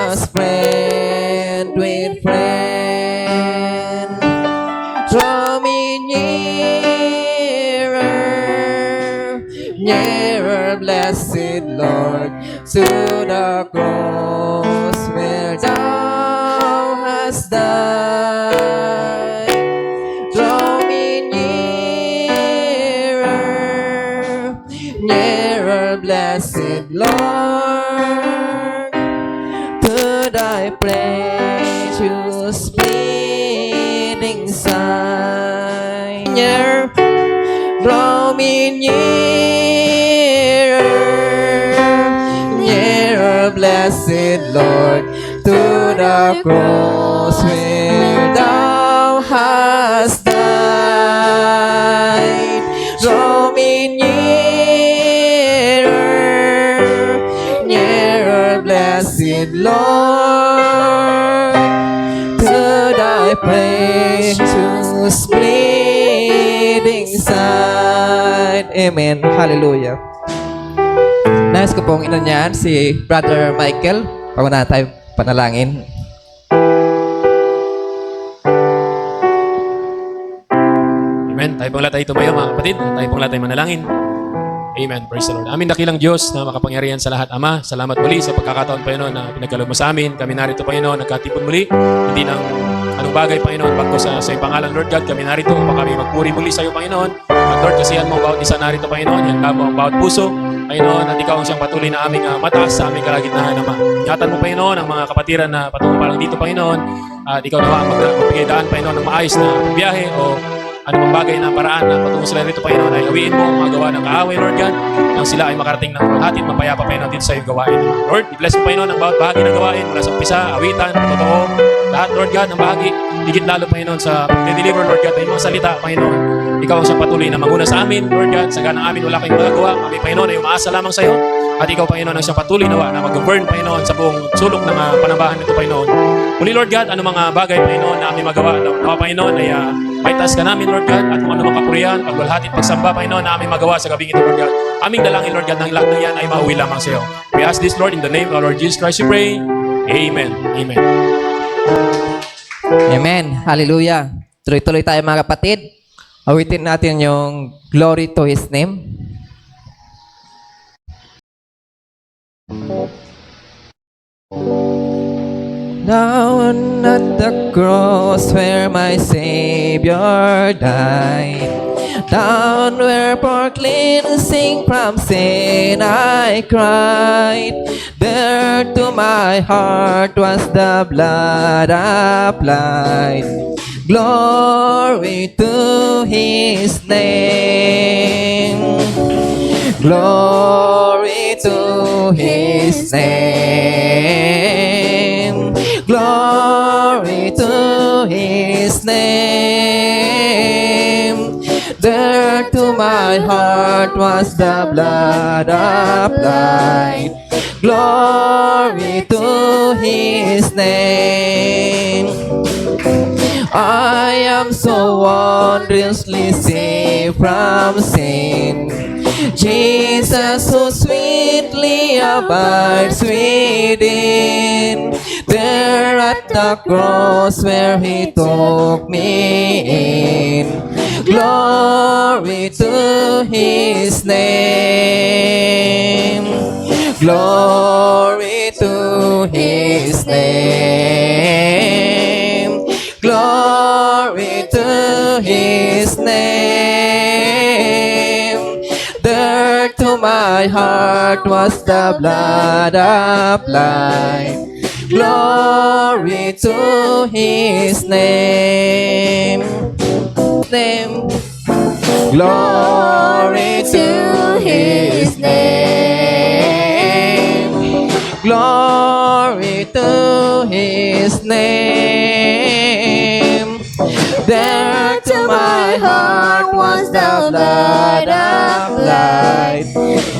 was friend with friend. Draw me nearer, nearer, blessed Lord, to the cross where thou hast died. Draw me nearer, nearer, blessed Lord, to thy precious bleeding side. Near, draw me nearer, nearer, blessed Lord, to the cross where thou hast died. Draw me nearer, nearer, blessed Lord, to thy precious bleeding side. Amen. Hallelujah. Nais ko pong inanyahan si Brother Michael. Pangunahan tayo panalangin. Amen. Tayo pong lahat ay tumayo mga kapatid. Tayo pong lahat ay manalangin. Amen. Praise the Lord. Amin dakilang Diyos na makapangyarihan sa lahat. Ama, salamat muli sa pagkakataon, Panginoon, na pinagkaloob mo sa amin. Kami narito, Panginoon, nagkatipon muli. Hindi lang anong bagay, Panginoon, pagko sa iyong pangalan, Lord God. Kami narito upang kami magpuri muli sa iyo, Panginoon. At Lord, kasihan mo ang bawat isa narito, Panginoon. Yan mo ang bawat puso, Panginoon, at ikaw ang siyang patuloy na aming mataas sa aming kalagitnaan, Ama. Ingatan mo, Panginoon, ang mga kapatiran na patungo pa lang dito, Panginoon. At ikaw nawa ang magbigay daan, Panginoon, ng maayos na biyahe o anumang bagay na paraan na patungo sila rito, Panginoon, ay hawiin mo ang mga gawa ng kaaway, Lord God, nang sila ay makarating ng hatid, mapayapa, Panginoon, dito sa iyong gawain. Lord, i-bless mo, Panginoon, ang bawat bahagi ng gawain mula sa umpisa, awitan, totoo, lahat, Lord God, ng bahagi, higit lalo, Panginoon, sa pag-deliver, Lord God, ay mga salita, Panginoon. Ikaw ang siyang patuloy na manguna sa amin, Lord God, sa ganang amin wala kayong magagawa. Kami, Panginoon, ay umaasa lamang sa iyo. At ikaw, Panginoon, ang siyang patuloy nawa na mag-govern, Panginoon, sa buong sulok ng panambahan nito, Panginoon. Muli, Lord God, ano mga bagay, Panginoon, na aming magawa, nawa, Panginoon, ay maitas ka namin, Lord God, at kung ano mga kapurihan, pagwalhati, pagsamba, Panginoon, na aming magawa sa gabing ito, Lord God. Aming dalangin, Lord God, ng lahat ng yan ay mauwi lamang sa iyo. We ask this, Lord, in the name of our Lord Jesus Christ, we pray. Amen. Amen. Amen. Hallelujah. Tuloy-tuloy tayo mga kapatid. Awitin natin yung glory to His name. Down at the cross where my Savior died, down where for cleansing from sin I cried, there to my heart was the blood applied. Glory to His name. Glory to His name. Glory to His name. There to my heart was the blood applied. Glory to His name. I am so wondrously saved from sin. Jesus so sweetly abides within. There at the cross where He took me in. Glory to His name. Glory to His name. Glory to His name. There to my heart was the blood applied. Glory to His name. Glory to His name. Glory to His name. There to my heart was the blood applied.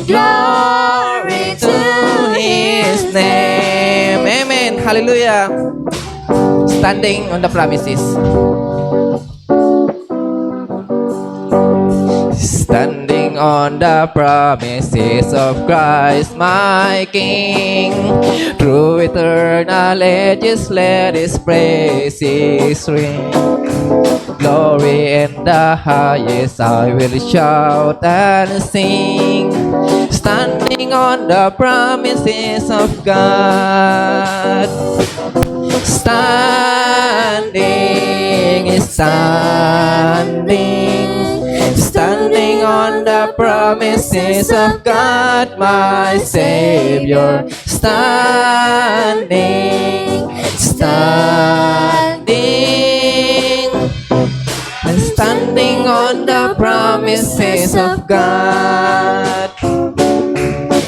Glory to His name. Amen. Hallelujah. Standing on the promises. Standing Standing on the promises of Christ, my King. Through eternal ages, let His praises ring. Glory in the highest, I will shout and sing. Standing on the promises of God. Standing, standing on the promises of God, my Savior. Standing, standing on the promises of God.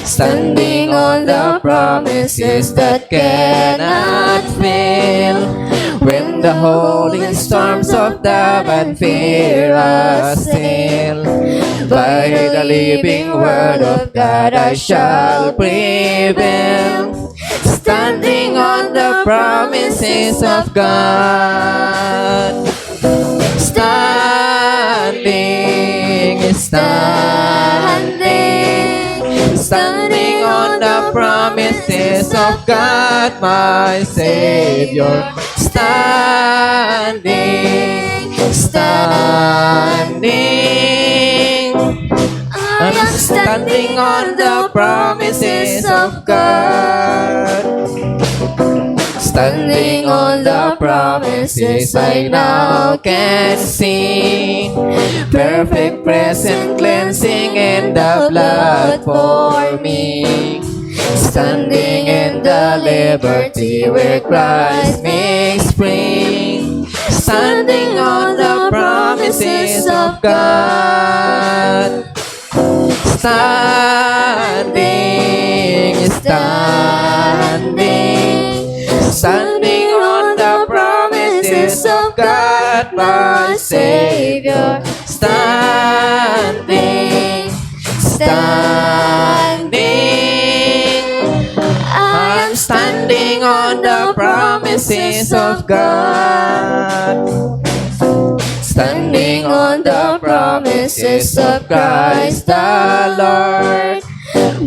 Standing on the promises that cannot fail. When the holding storms of doubt and fear assail, by the living word of God I shall prevail. Standing on the promises of God. Standing on the promises of God, my Savior. Standing. I'm standing on the promises of God. Standing on the promises I now can see. Perfect present cleansing in the blood for me. Standing in the liberty where Christ makes free. Standing on the promises of God. Standing on the promises of God, my Savior. Standing. I'm standing on the promises of God. Standing on the promises of Christ the Lord.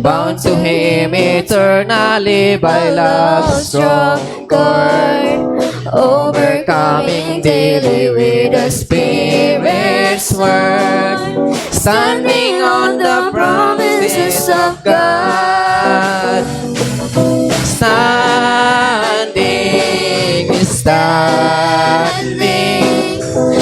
Bound to Him eternally by love's strong cord. Overcoming daily with the Spirit's word. Standing on the promises of God.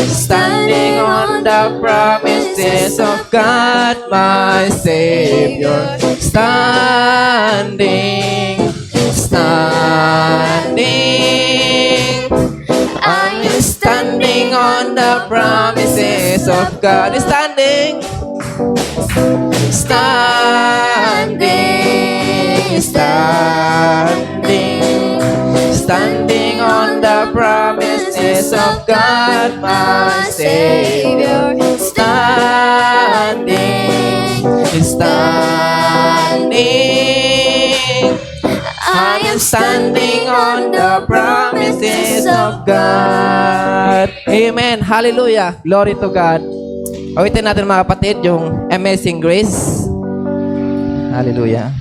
Standing on the promises of God, my Savior. Standing. I'm standing on the promises of God. Standing. Standing on the promises of God, my Savior. I am standing on the promises of God. Amen. Hallelujah. Glory to God. Awitin natin mga kapatid yung Amazing Grace. Hallelujah.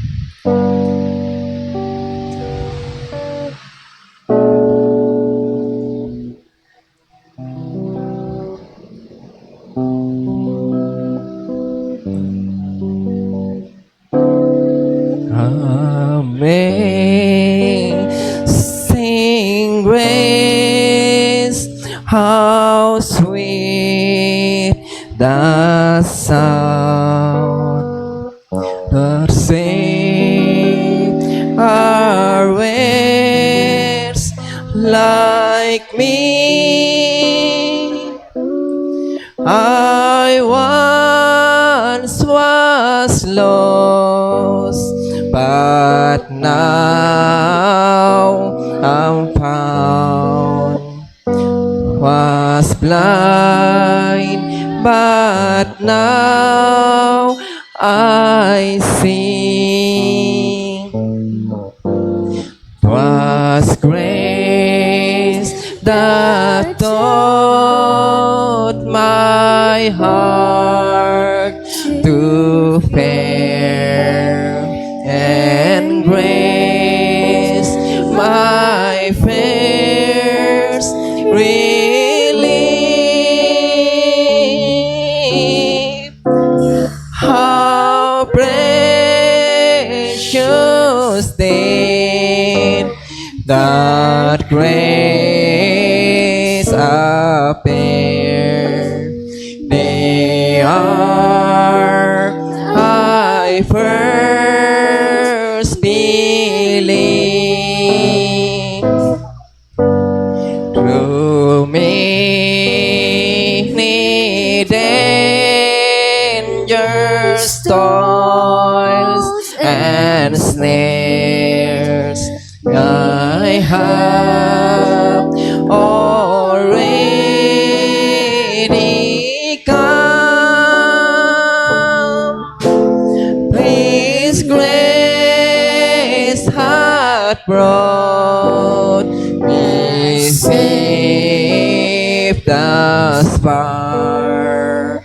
Amazing grace, how sweet the sound that saved a wretch like me. I once was lost, but now I'm found. Was blind, but now I see. 'Twas grace that taught my heart to that grace appear. They are I first believe. Through many dangers, toils, and snares, I have already come. His grace hath brought me safe thus far,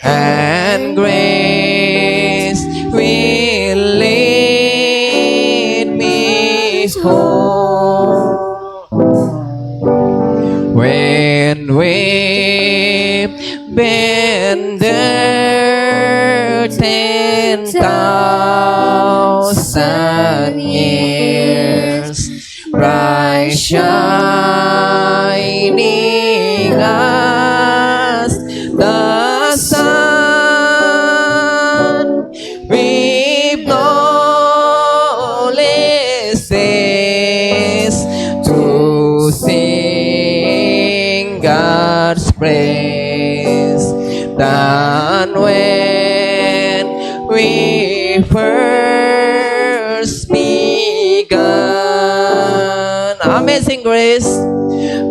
and grace will lead me home. When we've been there 10,000 years, bright shining as the sun, we've no less days to sing God's praise than when we first began. Amazing grace,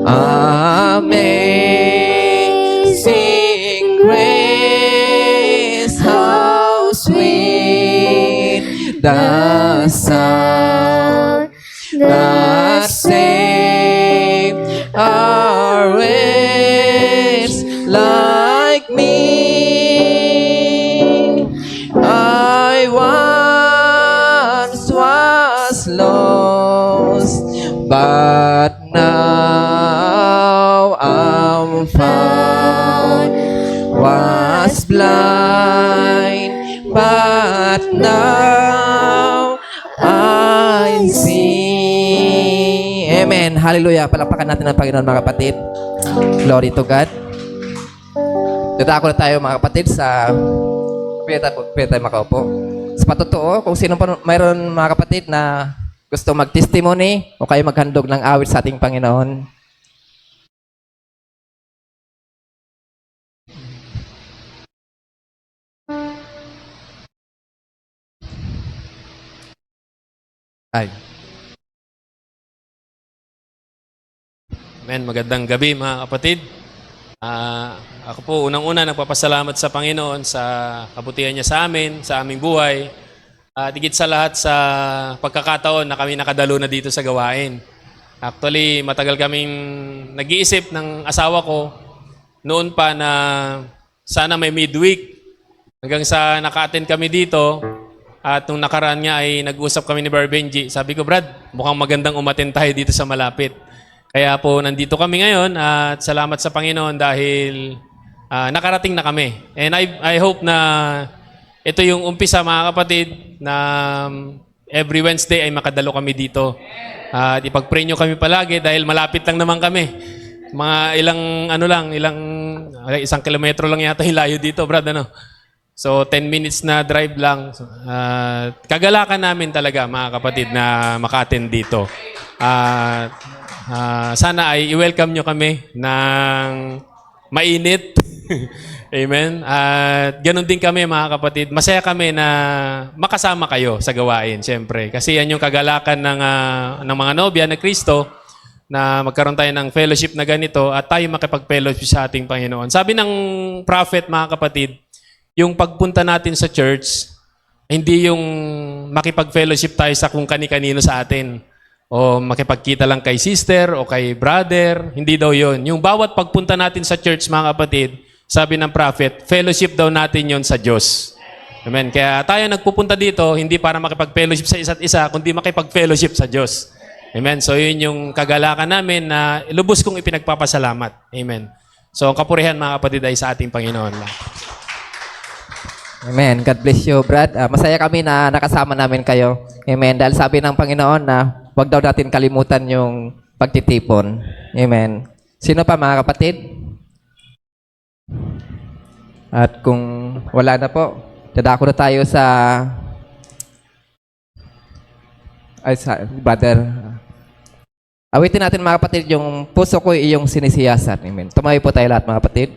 amazing grace, how sweet the sound that saved a wretch like me. I once was lost, but now I'm found. Was blind, but now I see. Amen. Hallelujah. Palakpakan natin ang Panginoon, mga kapatid. Glory to God. Dadako na tayo, mga kapatid, sa pwede tayo makaupo. Sa patotoo, kung sino pa mayroon, mga kapatid, na gusto mag-testimony o kayo maghandog ng awit sa ating Panginoon. Ay. Amen. Magandang gabi, mga kapatid. Ako po, unang-una, nagpapasalamat sa Panginoon sa kabutihan niya sa amin, sa aming buhay. At higit sa lahat sa pagkakataon na kami nakadalo na dito sa gawain. Actually, matagal kaming nag-iisip ng asawa ko noon pa na sana may midweek. Hanggang sa naka-attend kami dito. At nung nakaraan nga ay nag-usap kami ni Brother Benji. Sabi ko, Brad, mukhang magandang umattend tayo dito sa malapit. Kaya po nandito kami ngayon at salamat sa Panginoon dahil nakarating na kami. And I hope na ito yung umpisa, mga kapatid, na every Wednesday ay makadalo kami dito. At ipag-pray nyo kami palagi dahil malapit lang naman kami. Mga isang kilometro lang yata yung layo dito, Brad, ano? So, 10 minutes na drive lang. Kagalakan namin talaga, mga kapatid, na maka-attend dito. Sana ay i-welcome nyo kami ng mainit. Amen. At ganun din kami, mga kapatid. Masaya kami na makasama kayo sa gawain, siyempre. Kasi yan yung kagalakan ng mga nobya na Kristo, na magkaroon tayo ng fellowship na ganito at tayo makipag-fellowship sa ating Panginoon. Sabi ng prophet, mga kapatid, yung pagpunta natin sa church, hindi yung makipag-fellowship tayo sa kung kani-kanino sa atin. O makipagkita lang kay sister o kay brother. Hindi daw yon. Yung bawat pagpunta natin sa church, mga kapatid, sabi ng prophet, fellowship daw natin yon sa Diyos. Amen. Kaya tayo nagpupunta dito, hindi para makipag-fellowship sa isa't isa, kundi makipag-fellowship sa Diyos. Amen. So yun yung kagalakan namin na lubos kong ipinagpapasalamat. Amen. So ang kapurihan, mga kapatid, ay sa ating Panginoon lang. Amen. God bless you, Brad. Masaya kami na nakasama namin kayo. Amen. Dahil sabi ng Panginoon na wag daw natin kalimutan yung pagtitipon. Amen. Sino pa mga kapatid? At kung wala na po, dadako na tayo sa brother. Awitin natin mga kapatid yung puso ko iyong sinisiyasat. Amen. Tumayo po tayo lahat mga kapatid.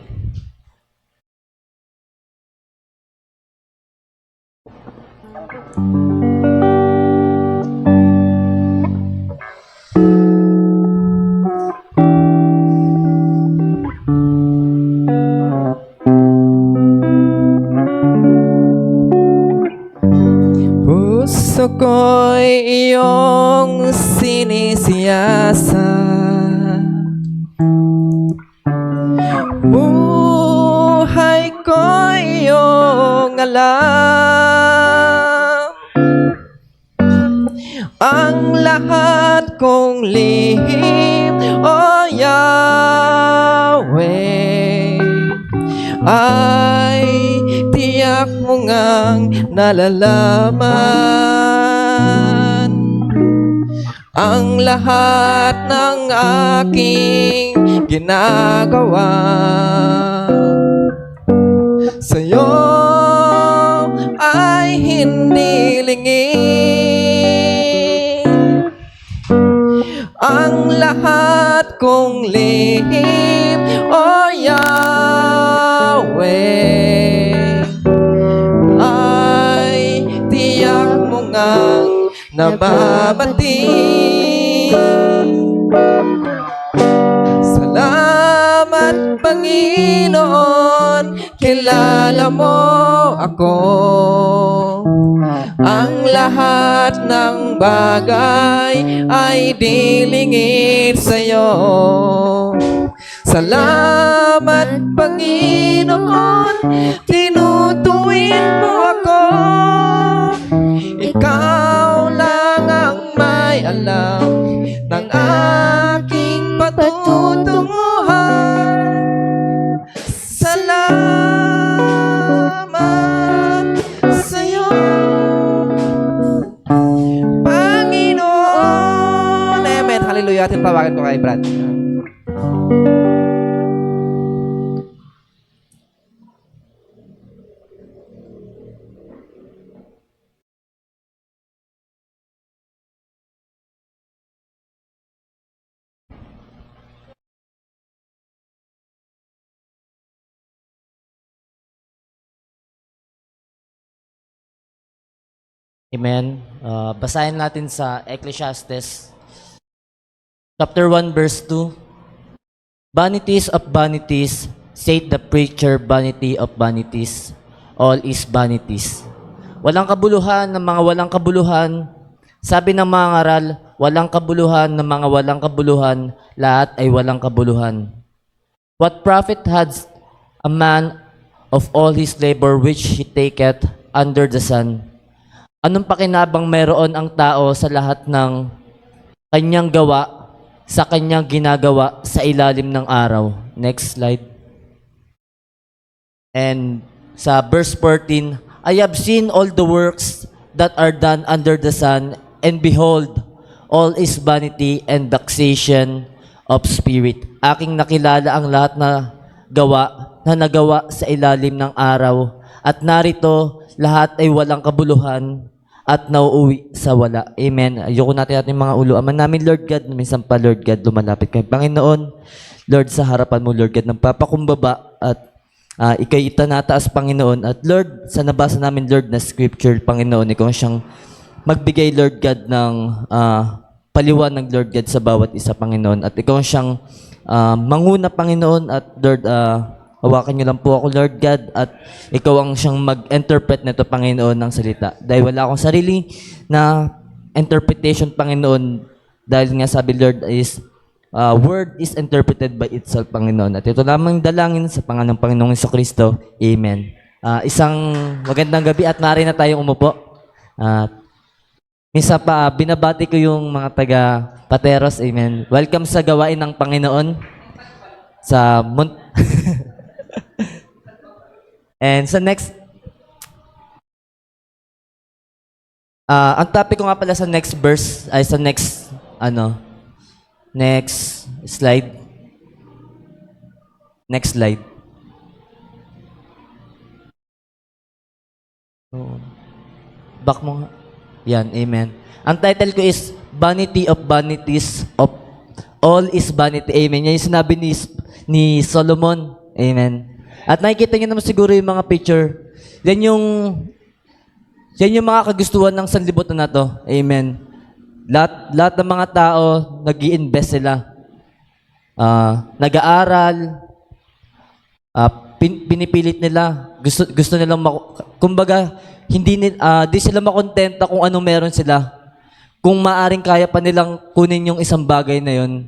Puso ko'y iyong sinisiyasat. Buhay ko'y iyong alam. Ang lahat kong lihim, O Yahweh, ay tiyak mo ngang nalalaman. Ang lahat ng aking ginagawa sa'yo ay hindi lingid. Ang lahat kong lihim, O Yahweh, ay tiyak mo ngang nababati. Salamat, Panginoon, kilala mo ako. Ang lahat ng bagay ay dilingid sa'yo. Salamat, Panginoon, tinutuwid mo ako. Ikaw lang ang may alam ng aking patutunguhan. Salamat sa'yo, Panginoon. Amen. Hallelujah. Atin pawagan ko kay Brad. Amen. Basahin natin sa Ecclesiastes chapter 1 verse 2. Vanities of vanities, said the preacher, vanity of vanities, all is vanities. Walang kabuluhan ng mga walang kabuluhan. Sabi ng mga ngaral, walang kabuluhan ng mga walang kabuluhan, lahat ay walang kabuluhan. What profit has a man of all his labor which he taketh under the sun? Anong pakinabang meron ang tao sa lahat ng kanyang gawa, sa kanyang ginagawa sa ilalim ng araw? Next slide. And sa verse 14, I have seen all the works that are done under the sun, and behold, all is vanity and vexation of spirit. Aking nakilala ang lahat na gawa na nagawa sa ilalim ng araw, at narito lahat ay walang kabuluhan at nauuwi sa wala. Amen. Ayoko natin ating mga ulo. Ama namin, Lord God, minsan pa, Lord God, lumalapit kay Panginoon. Lord, sa harapan mo, Lord God, nagpapakumbaba at ikay itanataas, Panginoon. At Lord, sa nabasa namin, Lord, na scripture, Panginoon, ikaw siyang magbigay, Lord God, ng paliwanag, Lord God, sa bawat isa, Panginoon. At ikaw siyang manguna, Panginoon. At Lord, hawakan niyo lang po ako, Lord God, at ikaw ang siyang mag-interpret nito, Panginoon, ng salita. Dahil wala akong sarili na interpretation, Panginoon, dahil nga sabi, Lord, is word is interpreted by itself, Panginoon. At ito lamang dalangin sa pangalan ng Panginoong Jesucristo. Amen. Isang magandang gabi at maaari na tayong umupo. Minsan pa, binabati ko yung mga taga-Pateros. Amen. Welcome sa gawain ng Panginoon sa And sa next, ang topic ko nga pala sa next verse, ay sa next Next slide. Next slide. Oh. Back mo nga. Yan, amen. Ang title ko is Vanity of Vanities of All is Vanity. Amen. Yan yung sinabi ni Solomon. Amen. At nakikita niyo naman siguro yung mga picture. Yan yung mga kagustuhan ng sanlibutan na to. Amen. Lahat ng mga tao, nag-i-invest sila. Nag-aaral, pinipilit nila. Gusto nilang kumbaga, di sila makontenta kung anong meron sila. Kung maaring kaya pa nilang kunin yung isang bagay na yun,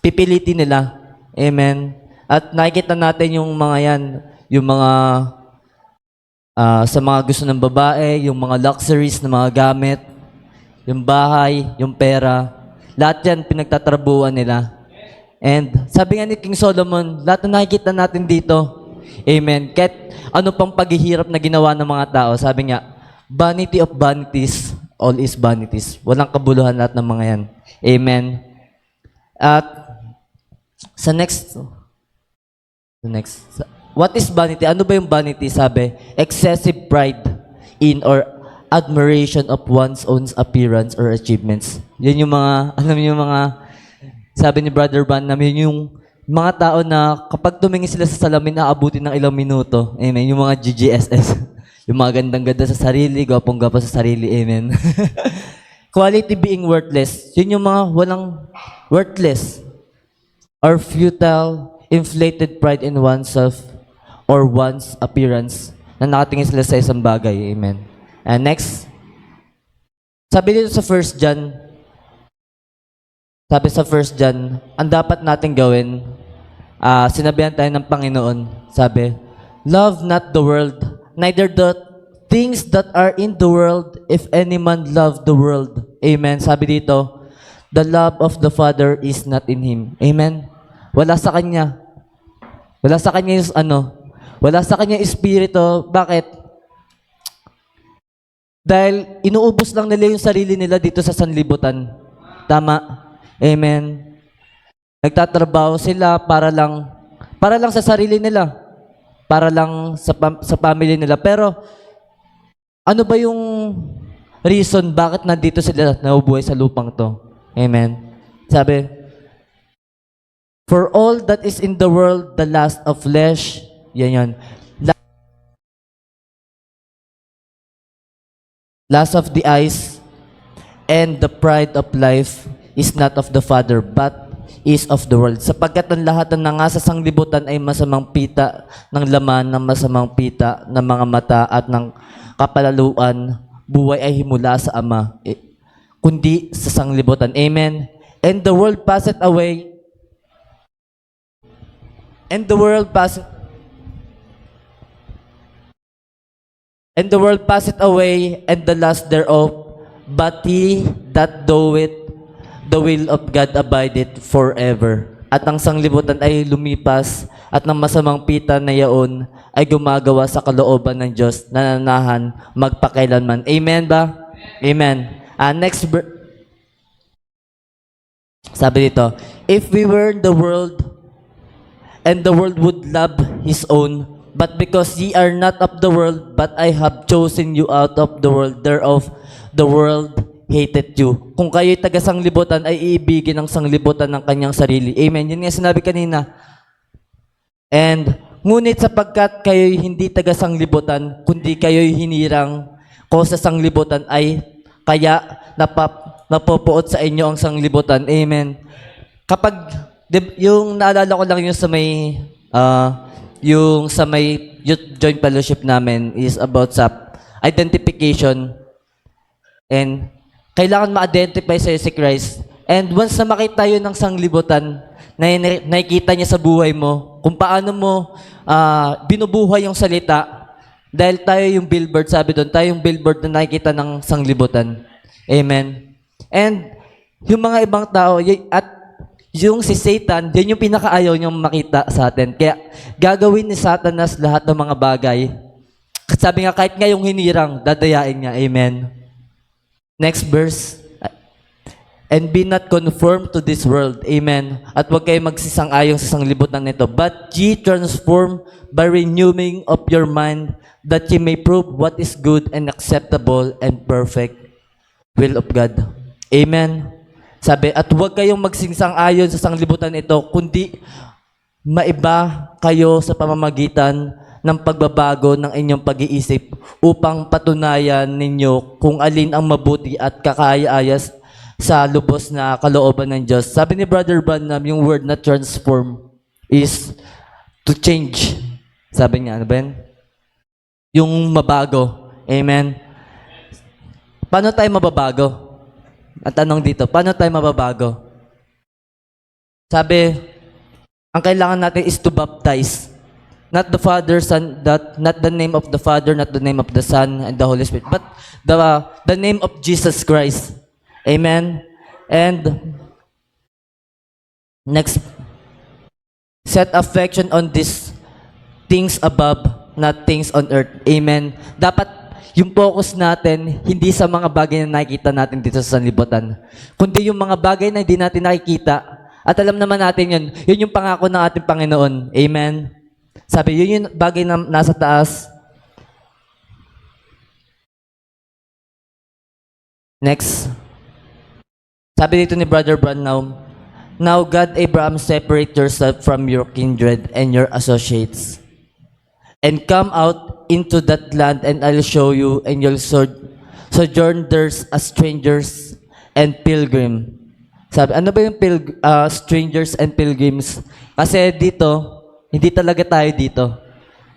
pipilitin nila. Amen. At nakikita natin yung mga yan, yung mga sa mga gusto ng babae, yung mga luxuries na mga gamit, yung bahay, yung pera, lahat yan pinagtatrabuhan nila. And sabi nga ni King Solomon, lahat na nakikita natin dito, amen, kahit ano pang paghihirap na ginawa ng mga tao, sabi nga, vanity of vanities, all is vanities. Walang kabuluhan lahat ng mga yan. Amen. At sa next, what is vanity? Ano ba yung vanity? Sabi, excessive pride in or admiration of one's own appearance or achievements. Yan yung mga, alam niyo yung mga, sabi ni Brother Van, yun yung mga tao na kapag tumingin sila sa salamin, aabutin ng ilang minuto. Amen. Yung mga GGSS. Yung mga gandang-ganda sa sarili, gwapong-gwapo sa sarili. Amen. Quality being worthless. Yun yung mga walang worthless or futile, inflated pride in oneself or one's appearance na nakatingin sila sa isang bagay. Amen. And next, sabi dito sa 1 John, ang dapat natin gawin, sinabihan tayo ng Panginoon, sabi, love not the world, neither the things that are in the world, if any man love the world. Amen. Sabi dito, the love of the Father is not in him. Amen. Wala sa Kanya. Wala sa Kanya yung wala sa Kanya yung Espiritu. Bakit? Dahil inuubos lang nila yung sarili nila dito sa sanlibutan. Tama. Amen. Nagtatrabaho sila para lang sa sarili nila. Para lang sa family nila. Pero, ano ba yung reason bakit nandito sila nabubuhay sa lupang to? Amen. Sabi, for all that is in the world, the lust of flesh, yan. Lust of the eyes, and the pride of life is not of the Father, but is of the world. Sapagkat ang lahat ng nangasa sanglibutan ay masamang pita ng laman, ng masamang pita ng mga mata at ng kapalaluan, buhay ay himula sa Ama, kundi sa sanglibutan. Amen. And the world passeth away, and the world passeth away, and the lust thereof, but he that doeth the will of God abideth forever. At ang sanglibutan ay lumipas, at ng masamang pita na yaon ay gumagawa sa kalooban ng Diyos na nanahan magpakailanman. Amen ba? Amen. Next sabi dito, if we were in the world, and the world would love his own, but because ye are not of the world, but I have chosen you out of the world, thereof the world hated you. Kung kayo'y taga-sanglibutan, ay iibigin ang sanglibutan ng kanyang sarili. Amen. Yun nga sinabi kanina. And, ngunit sapagkat kayo'y hindi taga-sanglibutan, kundi kayo'y hinirang ko sa sanglibutan, ay kaya napopuot sa inyo ang sanglibutan. Amen. Kapag, yung naalala ko lang yung sa may youth joint fellowship namin is about sa identification. And, kailangan ma-identify sa'yo si Christ. And once na makita yun ng sanglibutan, na nakikita niya sa buhay mo, kung paano mo binubuhay yung salita, dahil tayo yung billboard, sabi doon, tayo yung billboard na nakikita ng sanglibutan. Amen. And yung mga ibang tao, at yung si Satan, yun yung pinakaayaw niyang makita sa atin. Kaya gagawin ni Satanas lahat ng mga bagay. Sabi nga, kahit ngayong hinirang, dadayain niya. Amen. Next verse. And be not conformed to this world. Amen. At huwag kayo magsisang-ayon sa sanglibutan nito. But ye transform by renewing of your mind, that ye may prove what is good and acceptable and perfect will of God. Amen. Sabi, at huwag kayong magsingsang-ayon sa sanglibutan ito, kundi maiba kayo sa pamamagitan ng pagbabago ng inyong pag-iisip upang patunayan ninyo kung alin ang mabuti at kakaya-ayas sa lubos na kalooban ng Diyos. Sabi ni Brother Branham, yung word na transform is to change. Sabi niya, ano ba yun? Yung mabago. Amen. Paano tayo mababago? Ang tanong dito, paano tayo mababago? Sabi, ang kailangan natin is to baptize. Not the Father, Son, not the name of the Father, not the name of the Son and the Holy Spirit, but the name of Jesus Christ. Amen. And next, set affection on these things above, not things on earth. Amen. Dapat yung focus natin, hindi sa mga bagay na nakikita natin dito sa sanlibutan, kundi yung mga bagay na hindi natin nakikita. At alam naman natin yun. Yun yung pangako ng ating Panginoon. Amen. Sabi, yun yung bagay na nasa taas. Next. Sabi dito ni Brother Branham, now God, Abraham, separate yourself from your kindred and your associates, and come out into that land, and I'll show you, and you'll sojourn there as strangers and pilgrim. Sabi, ano ba yung strangers and pilgrims? Kasi dito, hindi talaga tayo dito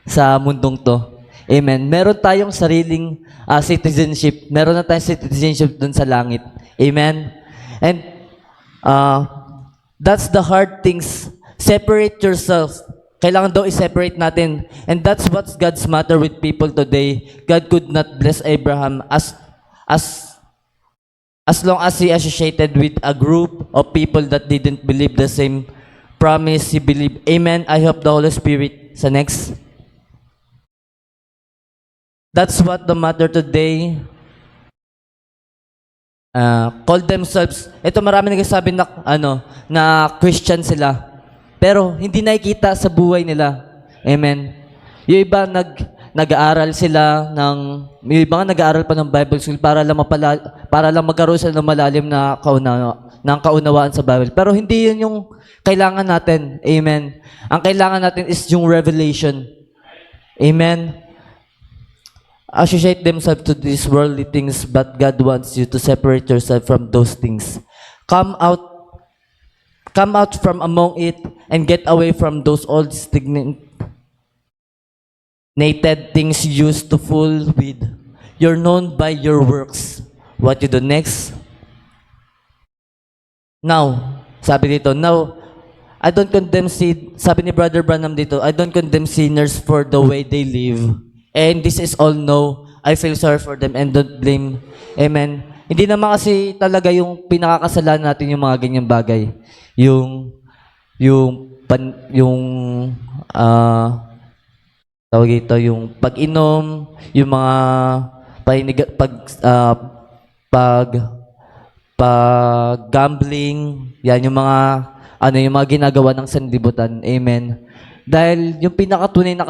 sa mundong to. Amen. Meron tayong sariling citizenship. Meron na tayong citizenship dun sa langit. Amen. And that's the hard things. Separate yourself. Kailangan daw i-separate natin. And that's what's God's matter with people today. God could not bless Abraham as long as he associated with a group of people that didn't believe the same promise he believed. Amen. I hope the Holy Spirit. Sa next. That's what the matter today. Call themselves, ito marami nagsasabi na, na Christian sila. Pero hindi nakikita sa buhay nila. Amen. Yung iba nag-aaral sila yung iba nga nag-aaral pa ng Bible school para lang magkaroon sila ng malalim na kaunawaan sa Bible. Pero hindi yun yung kailangan natin. Amen. Ang kailangan natin is yung revelation. Amen. Associate themselves to these worldly things, but God wants you to separate yourself from those things. Come out from among it and get away from those old stagnated things you used to fool with. You're known by your works. What you do next? Now, sabi dito, now, I don't condemn sabi ni Brother Branham dito, I don't condemn sinners for the way they live. And this is all no. I feel sorry for them and don't blame. Amen. Hindi naman kasi talaga yung pinakakasalanan natin yung mga ganyang bagay. Yung tawag ito, yung pag-inom, yung mga pag-gambling, yan yung mga yung mga ginagawa ng sanlibutan. Amen. Dahil yung pinakatunay na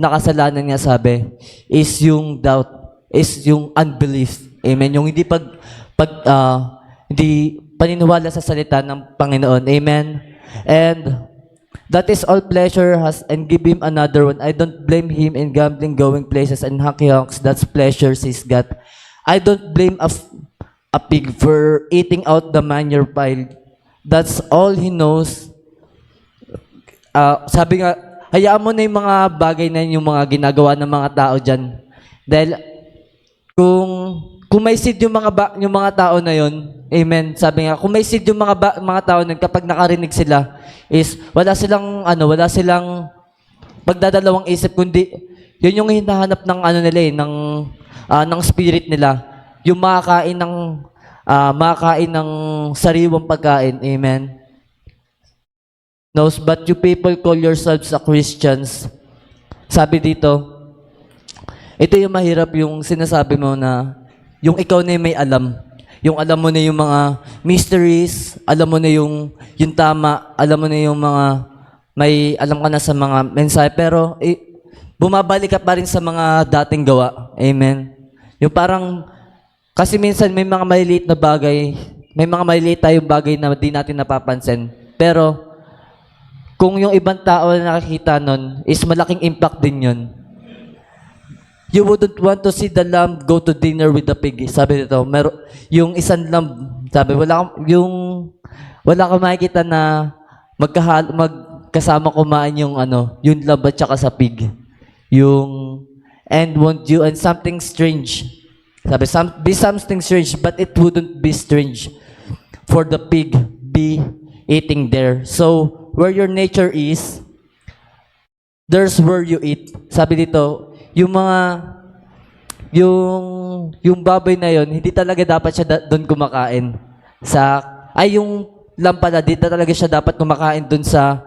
kasalanan niya sabi is yung doubt, is yung unbelief. Amen. Yung hindi hindi paniniwala sa salita ng Panginoon. Amen. And that is all pleasure has and give him another one. I don't blame him in gambling, going places and honky-honks. That's pleasure, says God. I don't blame a pig for eating out the manure pile. That's all he knows. Sabi nga, hayaan mo na yung mga bagay na yung mga ginagawa ng mga tao dyan. Dahil kung may seed yung mga tao na yon, amen. Sabi nga, kung may seed yung mga tao na kapag nakarinig sila, is wala silang pagdadalawang isip, kundi yun yung hinahanap ng nila ng spirit nila. Yung makakain ng sariwang pagkain. Amen. Knows, but you people call yourselves a Christians. Sabi dito, ito yung mahirap yung sinasabi mo na yung ikaw na yung may alam. Yung alam mo na yung mga mysteries, alam mo na yung tama, alam mo na yung mga may alam ka na sa mga mensahe, pero bumabalik ka pa rin sa mga dating gawa. Amen. Yung parang, kasi minsan may mga maliliit na bagay, may mga maliliit tayong bagay na di natin napapansin. Pero, kung yung ibang tao na nakakita nun, is malaking impact din yun. You wouldn't want to see the lamb go to dinner with the pig. Sabi dito, yung isang lamb, sabi, wala kang makikita na magkasama kumain yung yung lamb at saka sa pig. And something strange. Sabi, be something strange, but it wouldn't be strange for the pig be eating there. So, where your nature is, there's where you eat. Sabi dito, yung baboy na yon, hindi talaga dapat siya doon kumakain. Yung lamb pala, di talaga siya dapat kumakain doon sa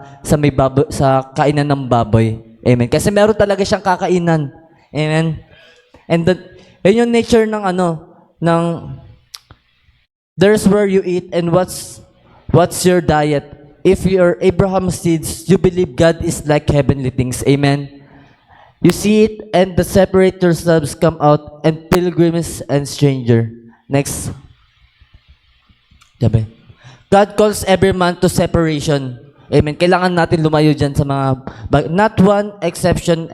kainan ng baboy. Amen. Kasi meron talaga siyang kakainan. Amen. And yun yung nature ng there's where you eat and what's your diet. If you're Abraham's seeds, you believe God is like heavenly things. Amen. You see it and the separate yourselves come out and pilgrims and stranger. Next. Sabi. God calls every man to separation. Amen. Kailangan natin lumayo dyan sa not one exception.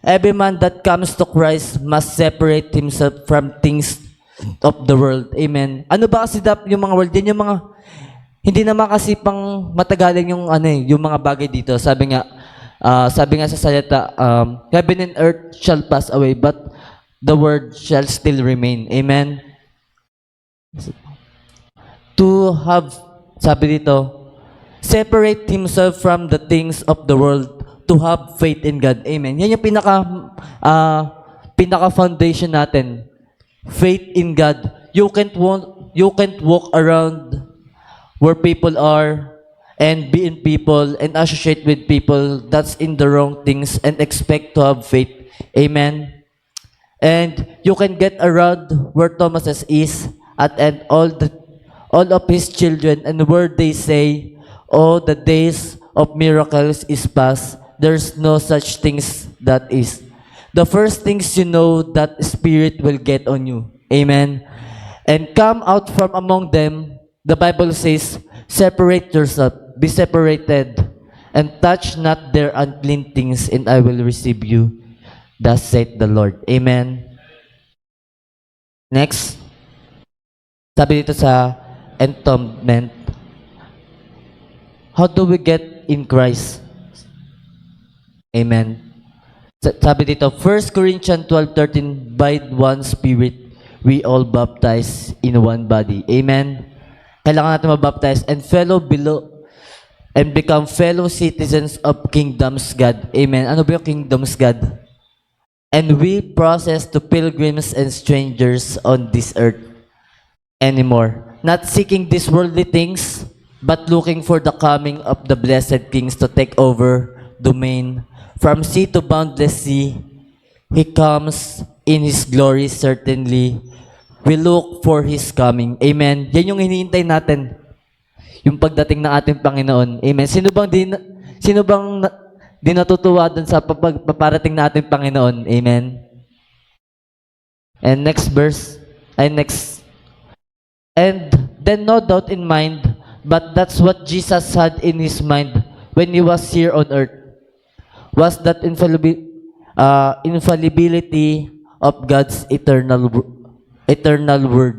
Every man that comes to Christ must separate himself from things of the world. Amen. Ano ba kasi yung mga world? Yan yung mga, hindi naman kasi pang matagaling yung mga bagay dito. Sabi nga sa salita, heaven and earth shall pass away, but the word shall still remain. Amen. To have, sabi dito, separate himself from the things of the world, to have faith in God. Amen. Yan yung pinaka foundation natin. Faith in God. You can't walk around where people are and be in people and associate with people that's in the wrong things and expect to have faith. Amen. And you can get around where Thomas is and all of his children, and where they say, "Oh, the days of miracles is past." There's no such things that is. The first things you know, that Spirit will get on you. Amen. And come out from among them, the Bible says, separate yourself, be separated, and touch not their unclean things, and I will receive you. Thus saith the Lord. Amen. Next. Sabi dito sa entombment, how do we get in Christ? Amen. Sabi dito, 1 Corinthians 12:13, by one Spirit, we all baptize in one body. Amen. Kailangan natin mabaptize and become fellow citizens of kingdom's God. Amen. Ano ba yung kingdom's God? And we process to pilgrims and strangers on this earth anymore. Not seeking these worldly things, but looking for the coming of the blessed kings to take over domain. From sea to boundless sea, He comes in His glory certainly. We look for His coming. Amen. Yan yung hinihintay natin. Yung pagdating ng ating Panginoon. Amen. Sino bang di natutuwa dun sa paparating na ating Panginoon? Amen. And next verse. And then no doubt in mind, but that's what Jesus had in His mind when He was here on earth. Was that infallibility of God's eternal word.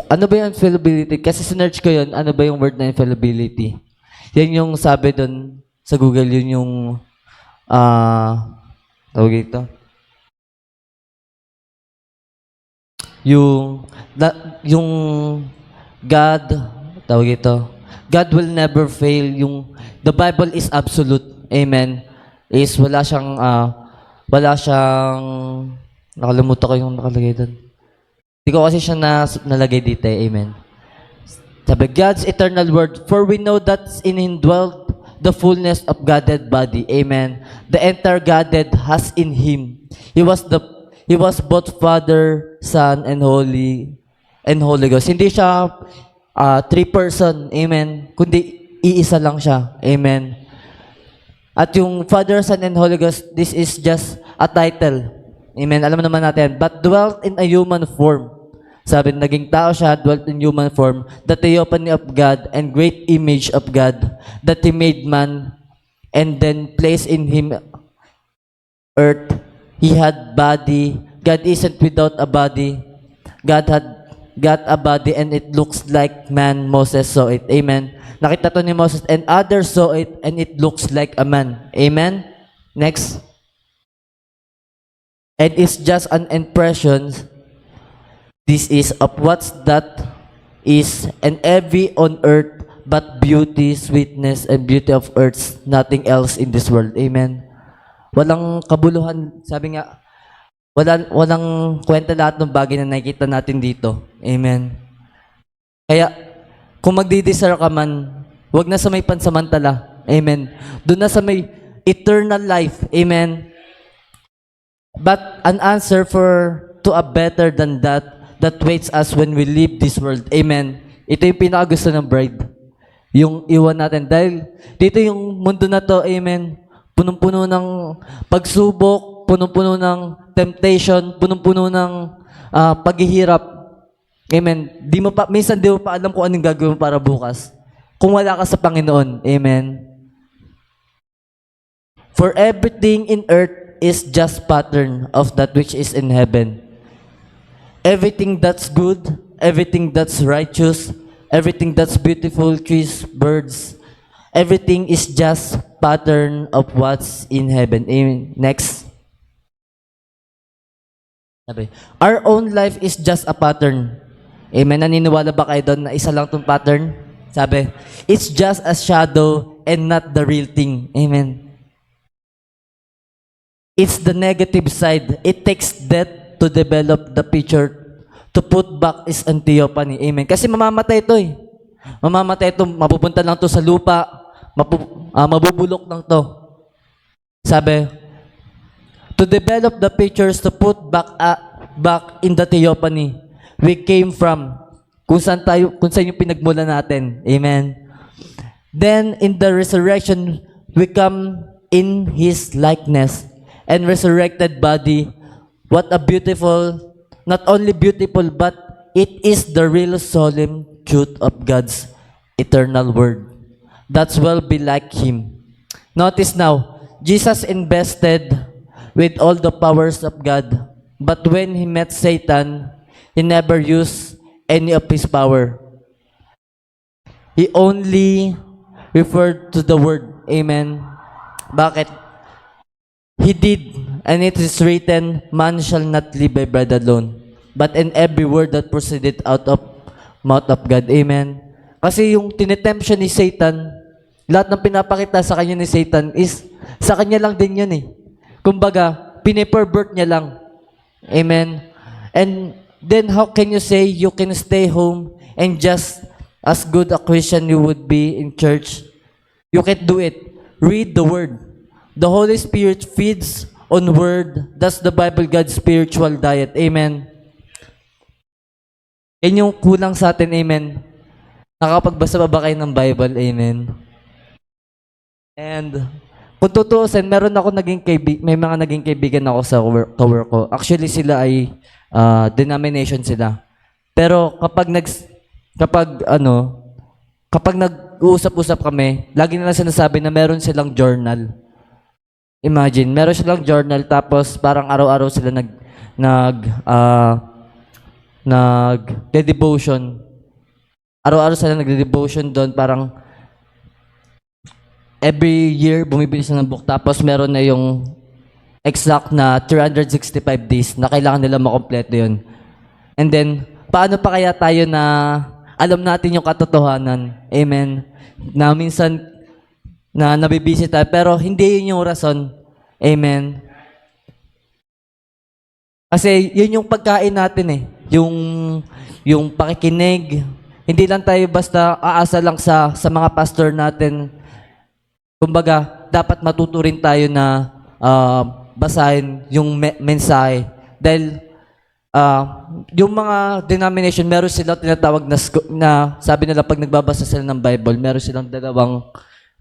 Ano ba yung infallibility? Kasi sinerch ko yun, ano ba yung word na infallibility? Yan yung sabi doon sa Google, yun yung tawag ito. Yung God, tawag ito. God will never fail. The Bible is absolute. Amen. Is wala siyang nakalimutan ko yung nakalagay doon. Hindi ko kasi siya nalagay dito. Amen. Sabi, God's eternal word, for we know that in Him dwelt the fullness of Godhead body. Amen. The entire Godhead has in Him. He was both Father, Son, and Holy Ghost. Hindi siya three-person, amen, kundi iisa lang siya, amen. At yung Father, Son, and Holy Ghost, this is just a title, amen. Alam naman natin, but dwelt in a human form. Sabi, naging tao siya, dwelt in human form, the theophany of God and great image of God, that He made man, and then placed in Him earth. He had body. God isn't without a body. God had got a body and it looks like man. Moses saw it. Amen. Nakita to ni Moses and others saw it and it looks like a man. Amen. Next. And it's just an impression. This is of what's that is, and every on earth but beauty, sweetness, and beauty of earth, nothing else in this world. Amen. Walang kabuluhan, sabi nga, walang kwenta lahat ng bagay na nakikita natin dito. Amen. Kaya, kung magdi-desire ka man, wag na sa may pansamantala. Amen. Doon na sa may eternal life. Amen. But an answer to a better than that waits us when we leave this world. Amen. Ito yung pinakagusto ng bride. Yung iwan natin. Dahil dito yung mundo na to, amen, punong-puno ng pagsubok, punong-puno ng temptation, punong-puno ng paghihirap. Amen. Minsan di mo pa alam kung anong gagawin mo para bukas. Kung wala ka sa Panginoon. Amen. For everything in earth is just pattern of that which is in heaven. Everything that's good, everything that's righteous, everything that's beautiful, trees, birds, everything is just pattern of what's in heaven. Amen. Next. Sabi, our own life is just a pattern. Amen. Naniniwala ba kayo doon na isa lang tong pattern? Sabi, it's just a shadow and not the real thing. Amen. It's the negative side. It takes death to develop the picture, to put back is an theophany. Amen. Kasi mamamatay ito eh. Mamamatay ito, mapupunta lang to sa lupa, mabubulok lang to. Sabi, to develop the pictures, to put back in the theophany we came from, kung saan yung pinagmula natin. Amen. Then, in the resurrection, we come in His likeness and resurrected body. What a beautiful, not only beautiful, but it is the real solemn truth of God's eternal word. That's will be like Him. Notice now, Jesus invested with all the powers of God, but when He met Satan, He never used any of His power. He only referred to the word. Amen. Bakit? He did, and it is written, man shall not live by bread alone, but in every word that proceeded out of mouth of God. Amen. Kasi yung tinetempt siya ni Satan, lahat ng pinapakita sa kanya ni Satan is, sa kanya lang din yun eh. Kumbaga, pinipervert niya lang. Amen. And then how can you say you can stay home and just as good a Christian you would be in church? You can't do it. Read the word. The Holy Spirit feeds on word. That's the Bible, God's spiritual diet. Amen. Yan yung kulang sa atin. Amen. Nakapagbasa ba kayo ng Bible? Amen. And kung tutuusin, meron ako may mga naging kaibigan ako sa kawork ko. Actually, sila ay denomination sila. Pero kapag nag-uusap-usap kami, lagi nila sinasabi na meron silang journal. Imagine, meron silang journal tapos parang araw-araw sila nag-devotion. Araw-araw sila nag-devotion doon, parang every year bumibili sila ng book tapos meron na yung exact na 365 days na kailangan nila makompleto yun. And then, paano pa kaya tayo na alam natin yung katotohanan? Amen. Na minsan na nabibisi tayo, pero hindi yun yung rason. Amen. Kasi yun yung pagkain natin eh. Yung pakikinig. Hindi lang tayo basta aasa lang sa mga pastor natin. Kumbaga, dapat matuto rin tayo na basahin yung mensahe. Dahil yung mga denomination, meron silang tinatawag na sabi nila pag nagbabasa sila ng Bible, meron silang dalawang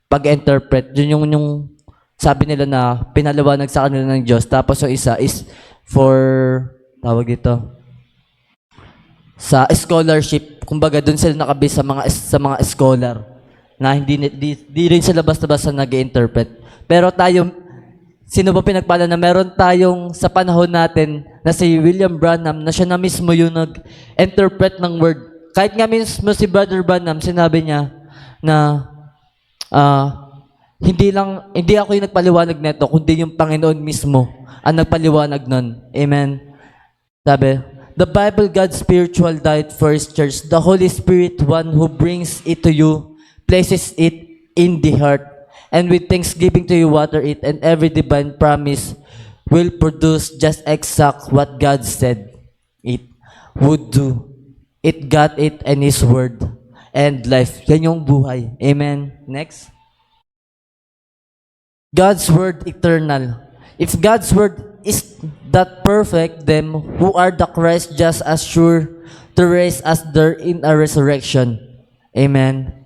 pag-interpret. Yun yung sabi nila na pinaliwanag sa kanila ng Diyos. Tapos yung isa is for, tawag dito, sa scholarship. Kumbaga, dun sila nakabase sa mga scholar na di rin sila basta-basta nag-interpret. Pero tayo, sino ba pinagpala na meron tayong sa panahon natin na si William Branham na siya na mismo yung nag-interpret ng word. Kahit nga mismo si Brother Branham, sinabi niya na hindi ako yung nagpaliwanag nito, kundi yung Panginoon mismo ang nagpaliwanag nun. Amen. Sabi, the Bible, God's spiritual diet for His church, the Holy Spirit, one who brings it to you, places it in the heart, and with thanksgiving to you water it, and every divine promise will produce just exact what God said it would do. It got it and His word and life. Yan yung buhay. Amen. Next. God's word eternal. If God's word is that perfect, then who are the Christ just as sure to raise us there in a resurrection? Amen.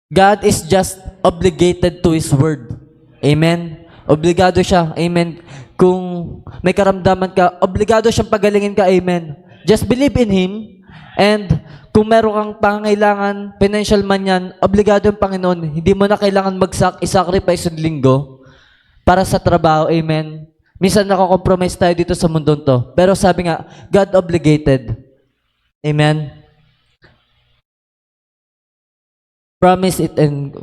God is just obligated to His word. Amen. Obligado siya. Amen. Kung may karamdaman ka, obligado siyang pagalingin ka. Amen. Just believe in Him. And kung meron kang pangangailangan, financial man yan, obligado yung Panginoon. Hindi mo na kailangan isacrifice yung linggo para sa trabaho. Amen. Minsan nakakompromise tayo dito sa mundong to. Pero sabi nga, God obligated. Amen. Promise it and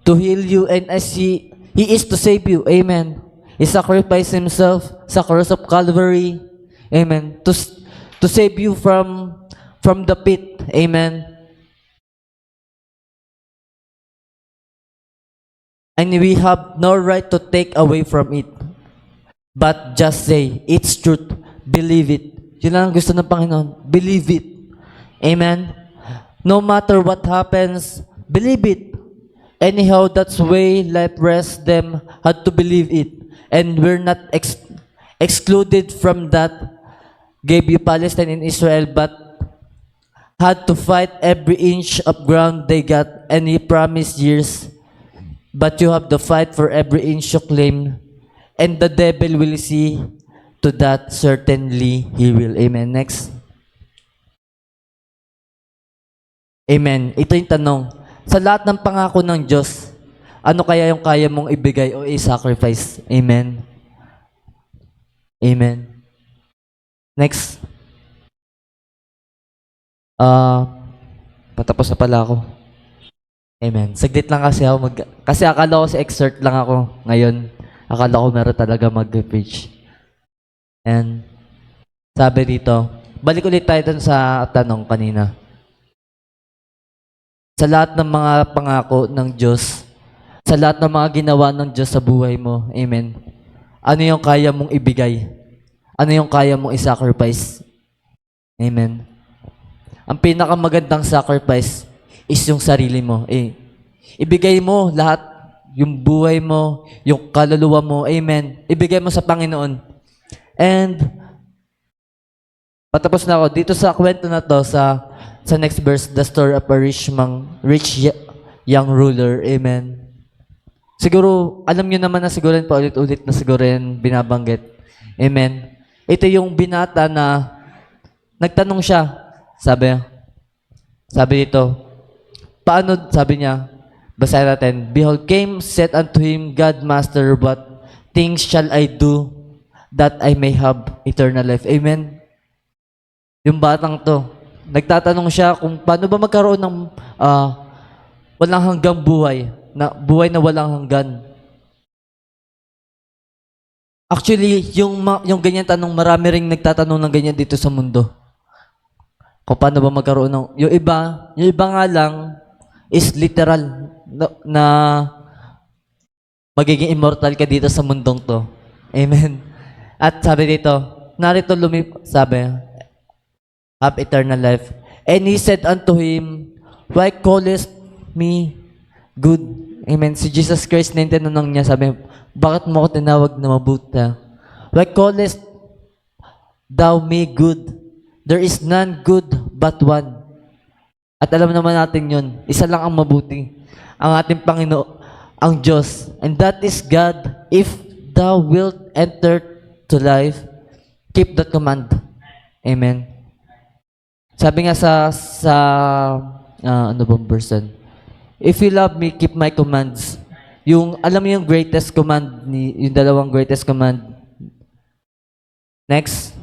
to heal you, and as He is to save you. Amen. He sacrificed Himself sa cross of Calvary. Amen. To save you from the pit. Amen. And we have no right to take away from it. But just say, it's truth. Believe it. Yun lang ang gusto ng Panginoon. Believe it. Amen. No matter what happens, believe it. Anyhow, that's way life rests them had to believe it. And we're not excluded from that. Gave you Palestine and Israel, but had to fight every inch of ground they got, and He promised years. But you have to fight for every inch you claim, and the devil will see to that. Certainly he will. Amen. Next. Amen. Ito yung tanong. Sa lahat ng pangako ng Diyos, ano kaya yung kaya mong ibigay o i-sacrifice? Amen. Amen. Next. Patapos na pala ako. Amen. Saglit lang kasi ako kasi akala ko sa excerpt lang ako ngayon. Akala ko meron talaga mag-preach. And sabi dito, balik ulit tayo dun sa tanong kanina. Sa lahat ng mga pangako ng Diyos, sa lahat ng mga ginawa ng Diyos sa buhay mo, amen, ano yung kaya mong ibigay? Ano yung kaya mong i-sacrifice? Amen. Ang pinakamagandang sacrifice is yung sarili mo. Ibigay mo lahat, yung buhay mo, yung kaluluwa mo, amen. Ibigay mo sa Panginoon. And, patapos na ako, dito sa kwento na to, sa next verse, the story of a rich young ruler. Amen. Siguro, alam nyo naman na siguro pa ulit-ulit na siguro yan binabanggit. Amen. Ito yung binata na nagtanong siya. Sabi dito, paano, sabi niya, basahin natin, behold, came, said unto him, God, Master, what things shall I do that I may have eternal life? Amen. Yung batang to, nagtatanong siya kung paano ba magkaroon ng walang hanggang buhay na walang hanggan. Actually, yung ganyan tanong, marami ring nagtatanong ng ganyan dito sa mundo. Kung paano ba magkaroon ng... Yung iba nga lang is literal na magiging immortal ka dito sa mundong to. Amen. At sabi dito, narito sabi, have eternal life. And he said unto him, why callest me good? Amen. Si Jesus Christ na yung tinanong niya, sabi, bakit mo ako tinawag na mabuti? Why callest thou me good? There is none good but one. At alam naman natin yun, isa lang ang mabuti. Ang ating ang Diyos. And that is God. If thou wilt enter to life, keep that command. Amen. Sabi nga ano bang verse? If you love me, keep my commands. Alam mo yung greatest command, yung dalawang greatest command. Next.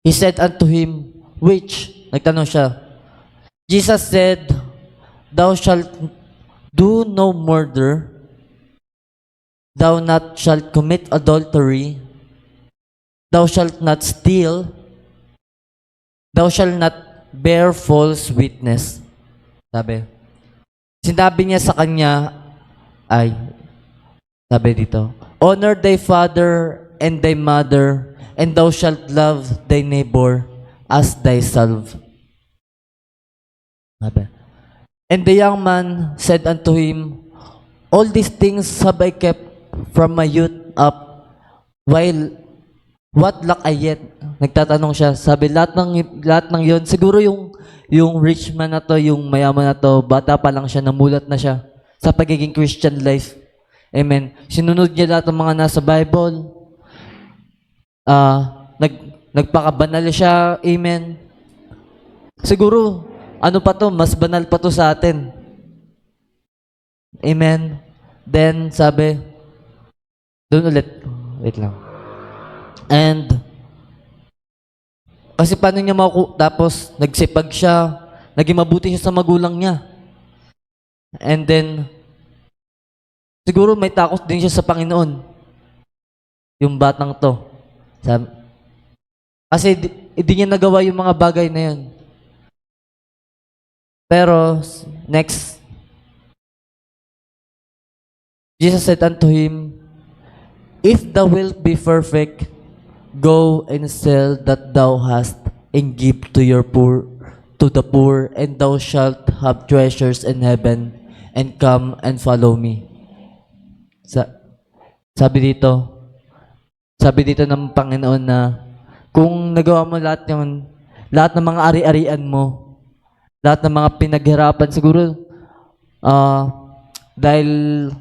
He said unto him, which? Nagtanong siya. Jesus said, thou shalt do no murder, thou not shalt commit adultery, thou shalt not steal, thou shalt not bear false witness. Sinabi niya sa kanya, sabi dito, honor thy father and thy mother, and thou shalt love thy neighbor as thyself. And the young man said unto him, all these things have I kept from my youth up, while what lack I yet? Nagtatanong siya, sabi, lahat ng yon, siguro yung rich man na to, yung mayaman na to, bata pa lang siya, namulat na siya sa pagiging Christian life. Amen. Sinunod niya lahat ng mga nasa Bible. Nagpakabanal siya. Amen. Siguro, ano pa to? Mas banal pa to sa atin. Amen. Then, sabi, doon ulit. Wait lang. And, kasi paano niya tapos, nagsipag siya, naging mabuti siya sa magulang niya. And then, siguro may takot din siya sa Panginoon. Yung batang to. Kasi hindi niya nagawa yung mga bagay na yun. Pero, next. Jesus said unto him, if thou wilt be perfect, go and sell that thou hast, and give to the poor, and thou shalt have treasures in heaven, and come and follow me. Sabi dito ng Panginoon na, kung nagawa mo lahat ng mga ari-arian mo, lahat ng mga pinaghirapan, siguro, dahil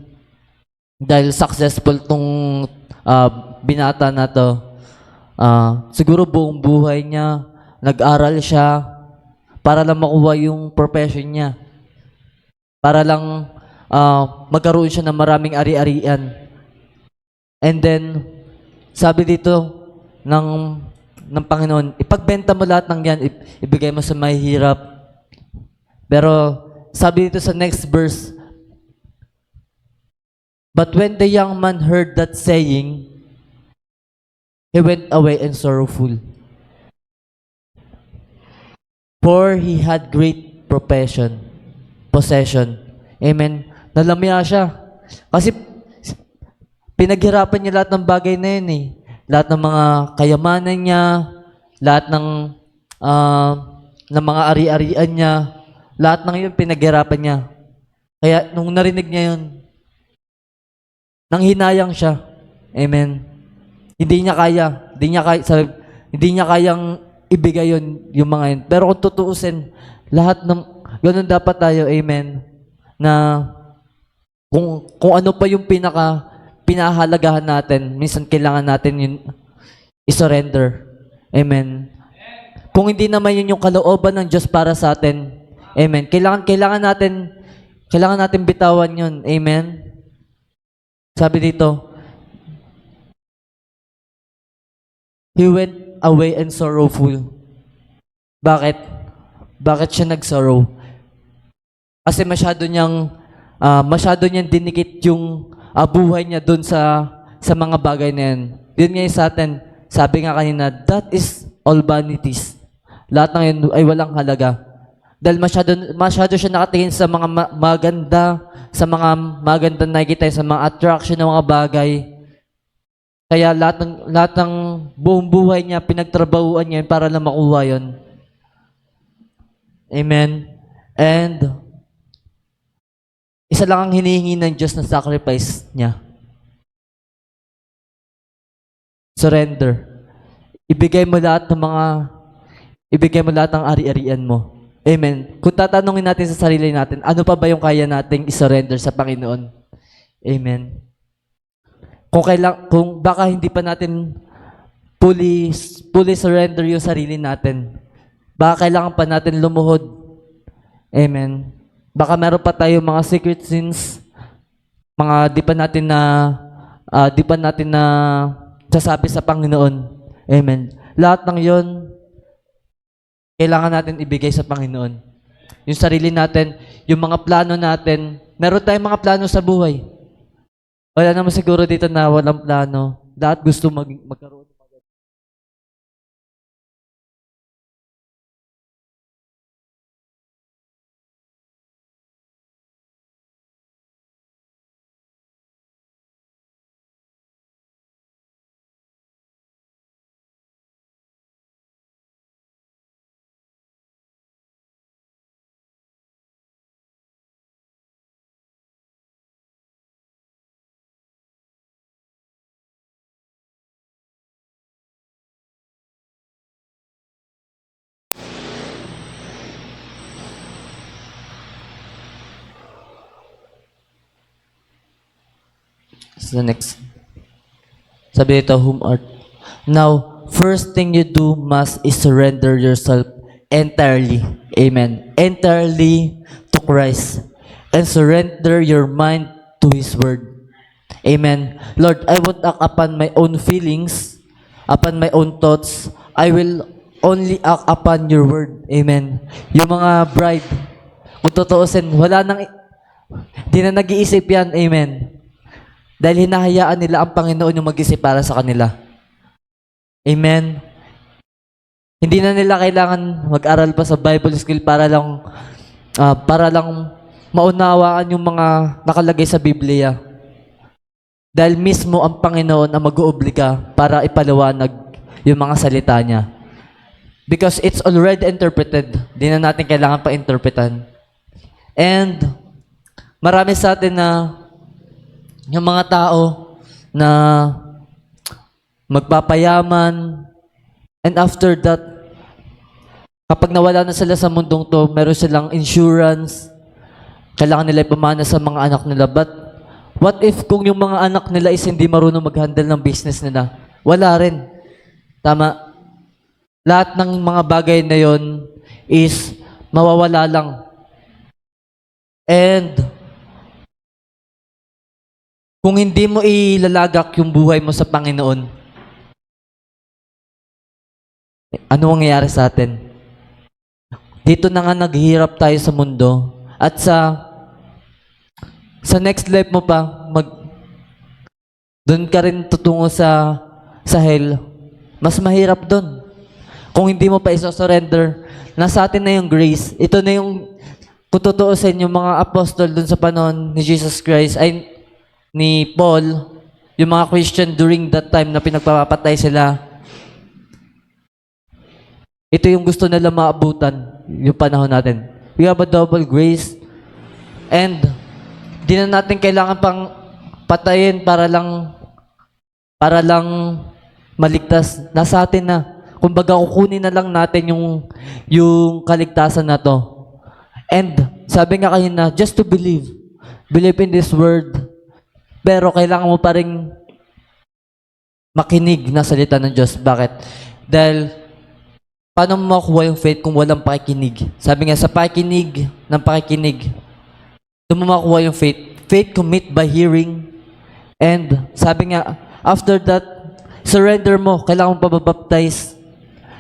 successful tong binata na to, siguro buong buhay niya, nag-aral siya para lang makuha yung profession niya. Para lang magkaroon siya ng maraming ari-arian. And then, sabi dito ng Panginoon, ipagbenta mo lahat ng yan, ibigay mo sa mahihirap. Pero, sabi dito sa next verse, but when the young man heard that saying, he went away and sorrowful. For he had great possession. Amen. Nalamya siya. Kasi pinaghirapan niya lahat ng bagay na yun eh. Lahat ng mga kayamanan niya, lahat ng mga ari-arian niya, lahat ng yun pinaghirapan niya. Kaya nung narinig niya yun, nanghinayang siya. Amen. Hindi niya kayang ibigay yung mga yun. Pero kung tutuusin, lahat ng, ganun dapat tayo, amen, na kung ano pa yung pinahalagahan natin, minsan kailangan natin yun i-surrender. Amen. Kung hindi naman yun yung kalooban ng Diyos para sa atin, amen, kailangan natin bitawan yun. Amen. Sabi dito, he went away and sorrowful. Bakit? Bakit siya nag-sorrow? Kasi masyado niyang dinikit yung buhay niya dun sa mga bagay na yan. Yun nga yung sa atin, sabi nga kanina, that is all vanities. Lahat ng yun ay walang halaga. Dahil masyado siya nakatingin sa mga maganda, sa mga maganda na nakikita, sa mga attraction ng mga bagay. Kaya lahat ng buong buhay niya, pinagtrabahuan niya para lang makuha yun. Amen. And isa lang ang hinihingi ng Diyos na sacrifice niya. Surrender. Ibigay mo lahat ng ari-arian mo. Amen. Kung tatanungin natin sa sarili natin, ano pa ba yung kaya nating isurrender sa Panginoon? Amen. Kung baka hindi pa natin fully surrender yung sarili natin, baka kailangan pa natin lumuhod. Amen. Baka meron pa tayo mga secret sins, mga di pa natin na sasabi sa Panginoon. Amen. Lahat ng yon kailangan natin ibigay sa Panginoon. Yung sarili natin, yung mga plano natin. Meron tayong mga plano sa buhay. Wala naman siguro dito na walang plano. Lahat gusto magkaroon. So next. Sabi dito, whom art. Now, first thing you do must is surrender yourself entirely. Amen. Entirely to Christ. And surrender your mind to His Word. Amen. Lord, I won't act upon my own feelings, upon my own thoughts. I will only act upon your Word. Amen. Yung mga bride, kung tutuusin, di na nag-iisip yan. Amen. Dahil hinahayaan nila ang Panginoon yung mag-isip para sa kanila. Amen. Hindi na nila kailangan mag-aral pa sa Bible school para lang maunawaan yung mga nakalagay sa Biblia. Dahil mismo ang Panginoon ang mag-oobliga para ipaliwanag yung mga salita niya. Because it's already interpreted. Hindi na natin kailangan pa-interpretan. And marami sa atin na yung mga tao na magpapayaman, and after that, kapag nawala na sila sa mundong to, meron silang insurance, kailangan nila ipamana sa mga anak nila. But what if kung yung mga anak nila is hindi marunong mag-handle ng business nila? Wala rin. Tama. Lahat ng mga bagay na yon is mawawala lang. And kung hindi mo ilalagak yung buhay mo sa Panginoon, ano ang nangyayari sa atin? Dito na nga naghihirap tayo sa mundo. At sa next life mo pa, doon ka rin tutungo sa hell. Mas mahirap doon. Kung hindi mo pa isosurrender, nasa atin na yung grace. Ito na yung, kung tutuusin yung mga apostol doon sa panahon ni Jesus Christ, ni Paul, yung mga Christian during that time na pinagpapatay sila, ito yung gusto nila maabutan, yung panahon natin. We have a double grace, and di na natin kailangan pang patayin para lang maligtas. Nasa atin na. Kumbaga, kukunin na lang natin yung kaligtasan na to. And sabi nga kanina, just to believe in this word. Pero kailangan mo pa rin makinig na salita ng Diyos. Bakit? Dahil, paano mo makuha yung faith kung walang pakikinig? Sabi nga, sa pakikinig, doon mo makuha yung faith. Faith commit by hearing. And, sabi nga, after that, surrender mo. Kailangan mo pababaptize.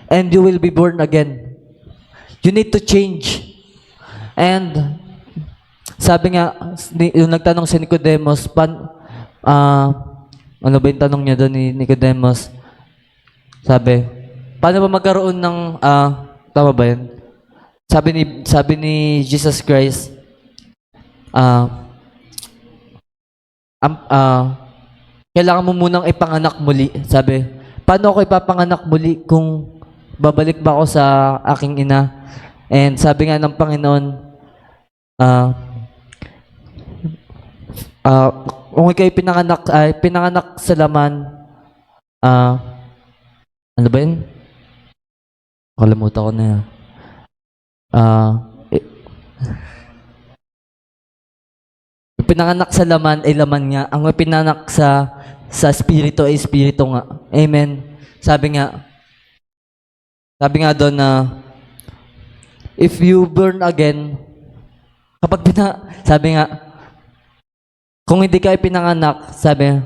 And you will be born again. You need to change. And, sabi nga, yung nagtanong si Nicodemus, ano ba yung tanong niya doon ni Nicodemus? Sabi, paano ba magkaroon ng, tama ba yun? Sabi ni Jesus Christ, kailangan mo munang ipanganak muli. Sabi, paano ako ipapanganak muli kung babalik ba ako sa aking ina? And sabi nga ng Panginoon, kung ikaw'y pinanganak sa laman, Ano ba yun? Kalimutan ko na yan. Eh, yung pinanganak sa laman ay laman nga. Ang pinanganak sa espiritu ay espiritu nga. Amen. Sabi nga doon na if you burn again, sabi nga, kung hindi ka pinanganak, sabi,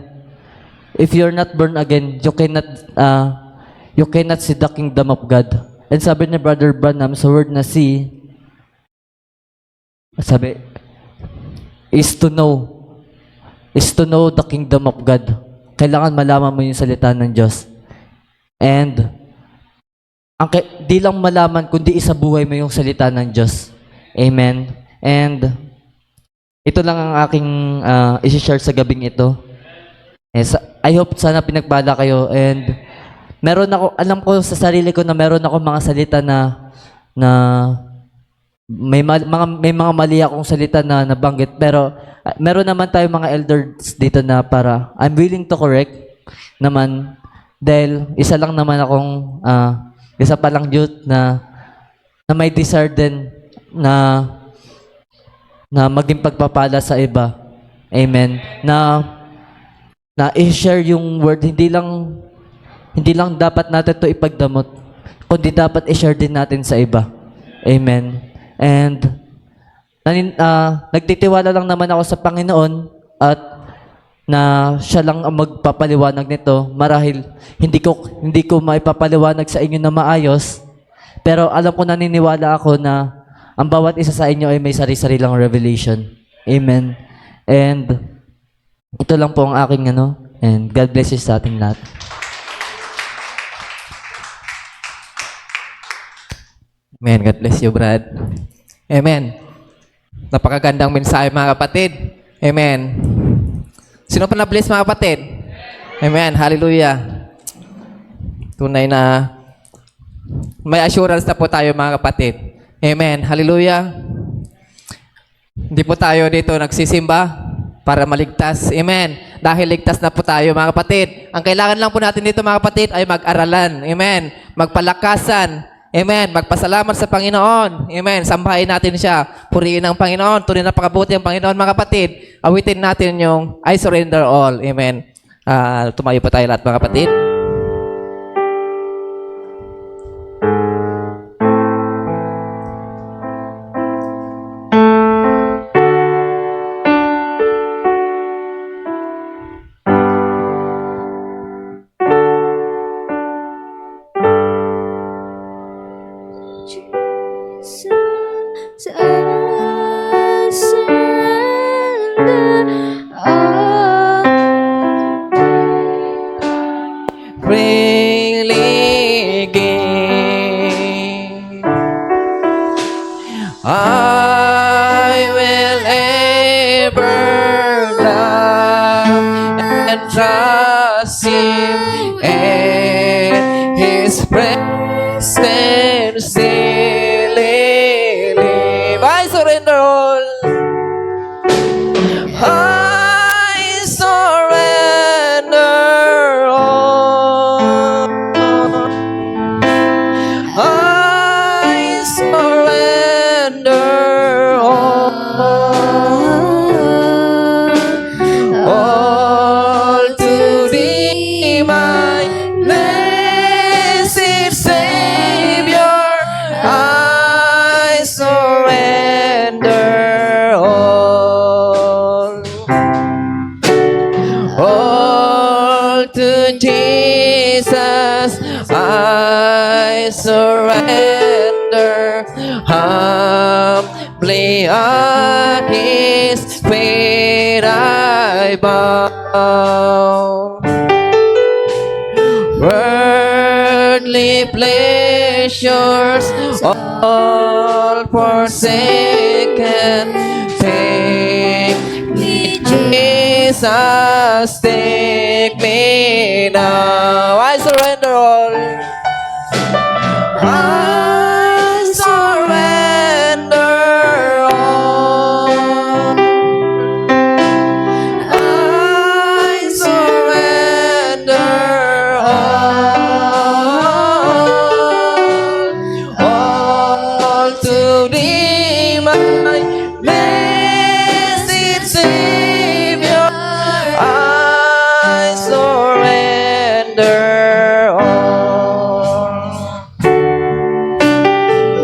if you're not born again, you cannot see the kingdom of God. And sabi ni Brother Branham sa word na see, sabi, is to know the kingdom of God. Kailangan malaman mo yung salita ng Diyos. And, di lang malaman, kundi isabuhay mo yung salita ng Diyos. Amen. And, ito lang ang aking isi-share sa gabing ito. I hope sana pinagpala kayo. And, alam ko sa sarili ko na meron ako mga salita na may mga mali akong salita na nabanggit, pero meron naman tayong mga elders dito na para I'm willing to correct naman dahil isa pa lang youth na may desire din na maging pagpapala sa iba. Amen. Na i-share yung word, hindi lang dapat natin to ipagdamot, kundi dapat i-share din natin sa iba. Amen. And nagtitiwala lang naman ako sa Panginoon at na siya lang ang magpapaliwanag nito. Marahil hindi ko maipapaliwanag sa inyo na maayos, pero alam ko, naniniwala ako na ang bawat isa sa inyo ay may sari-sarilang revelation. Amen. And ito lang po ang aking and God bless you sa ating lahat. Amen. God bless you, Brad. Amen. Napakagandang mensahe, mga kapatid. Amen. Sino pa na-bless, mga kapatid? Amen. Hallelujah. Tunay na may assurance na po tayo, mga kapatid. Amen. Hallelujah. Hindi po tayo dito nagsisimba para maligtas. Amen. Dahil ligtas na po tayo, mga kapatid. Ang kailangan lang po natin dito, mga kapatid, ay mag-aralan. Amen. Magpalakasan. Amen. Magpasalamat sa Panginoon. Amen. Sambahin natin siya. Purihin ang Panginoon. Tunay na pakabuti ang Panginoon, mga kapatid. Awitin natin yung I surrender all. Amen. Tumayo po tayo lahat, mga kapatid. Jesus, I surrender all. Freely give. I will ever love and trust Him and His presence daily live. I surrender all. I surrender all. I surrender all to Thee, my blessed Savior. I surrender all to Jesus. I surrender humbly at His feet I bow. Worldly pleasures all forsaken, take me, Jesus, take me now. I surrender all. I surrender all. I surrender all. to thee, my blessed Savior, I surrender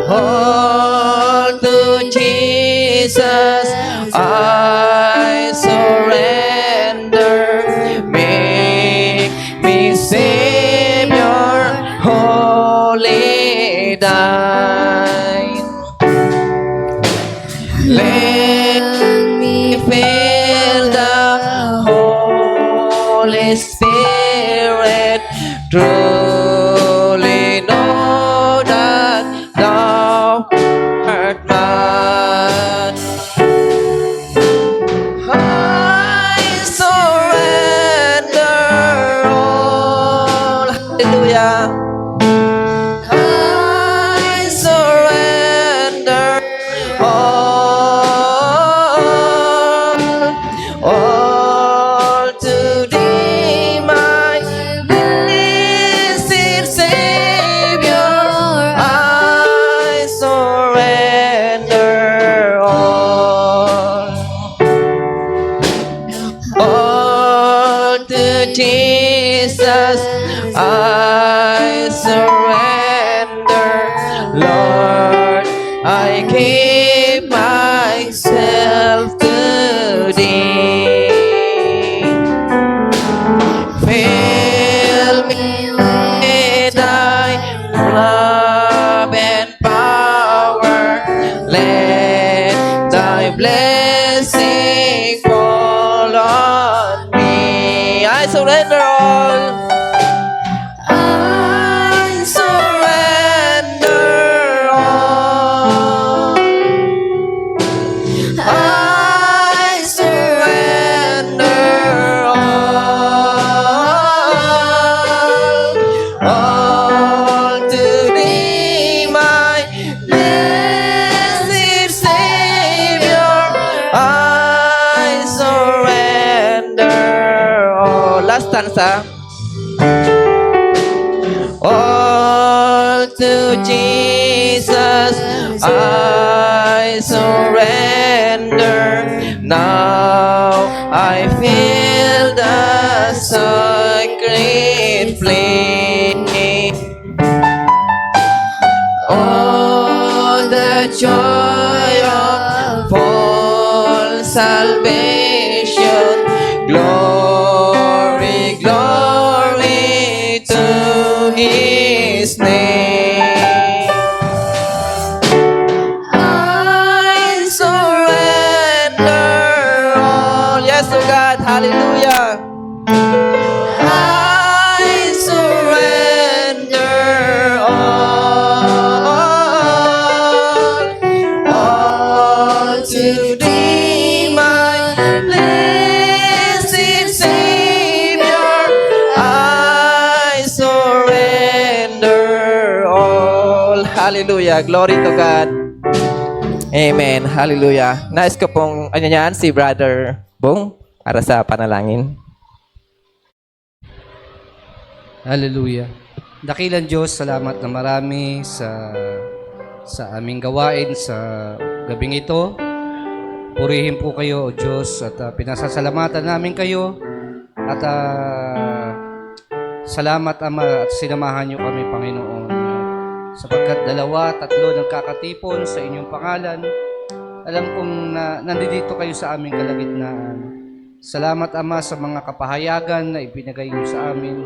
all to Jesus. I surrender. Make me Savior, holy thine. Let me feel the Holy Spirit. Truly know that thou art mine. I surrender all. Hallelujah. I surrender all to thee, my blessed Savior. I surrender all to Jesus. I surrender, Lord. I give myself to thee. Fill me with thy love and power. Let thy blessing fall on me. I surrender all. I surrender all. I surrender all to thee, my blessed Savior. I surrender all. Last stanza. All to Jesus I surrender. Now I feel the sacred flame. Oh, the joy of full salvation. Glory, glory to His name. I surrender all. Yes, to God. Hallelujah. I surrender all to thee, my blessed Savior. I surrender all. Hallelujah. Glory to God. Amen. Hallelujah. Nais ko pong anyanyahan si Brother Bong para sa panalangin. Hallelujah. Dakilang Diyos, salamat na marami sa aming gawain sa gabing ito. Purihin po kayo, O Diyos, at pinasasalamatan namin kayo. At salamat, Ama, at sinamahan niyo kami, Panginoon. Sapagkat 2, 3 nagkakatipon sa inyong pangalan, alam kong nandito kayo sa aming kalagitnaan. Salamat, Ama, sa mga kapahayagan na ibinigay niyo sa amin.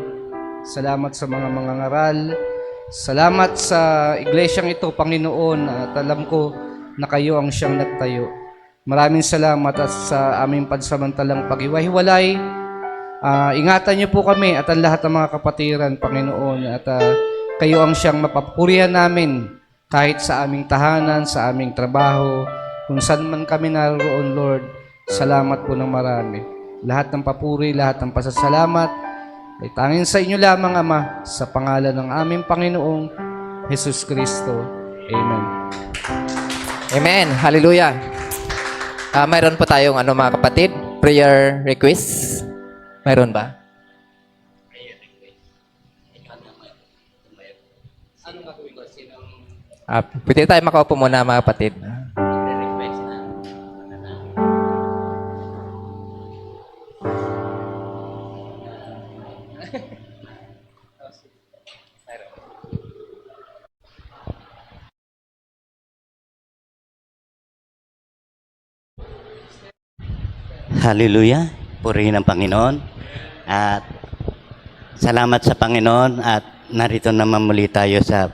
Salamat sa mga mangangaral. Salamat sa iglesyang ito, Panginoon, at alam ko na kayo ang siyang nagtayo. Maraming salamat at sa aming pansamantalang paghiwa-hiwalay. Ingatan niyo po kami at ang lahat ng mga kapatiran, Panginoon, at kayo ang siyang mapapurihan namin kahit sa aming tahanan, sa aming trabaho, kung saan man kami naroon, Lord. Salamat po ng marami. Lahat ng papuri, lahat ng pasasalamat ay tanging sa inyo lamang, Ama, sa pangalan ng aming Panginoong Jesus Kristo. Amen. Amen. Hallelujah. Mayroon po tayong mga kapatid, prayer requests. Mayroon ba? Pwede tayo makaupo muna mga kapatid. Hallelujah. Purihin ang Panginoon. At salamat sa Panginoon at narito naman muli tayo sa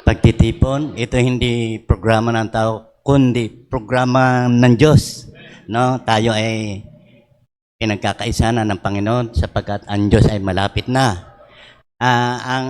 pagtitipon. Ito hindi programa ng tao, kundi programa ng Diyos. No? Tayo ay pinagkakaisa na ng Panginoon sapagkat ang Diyos ay malapit na. Ang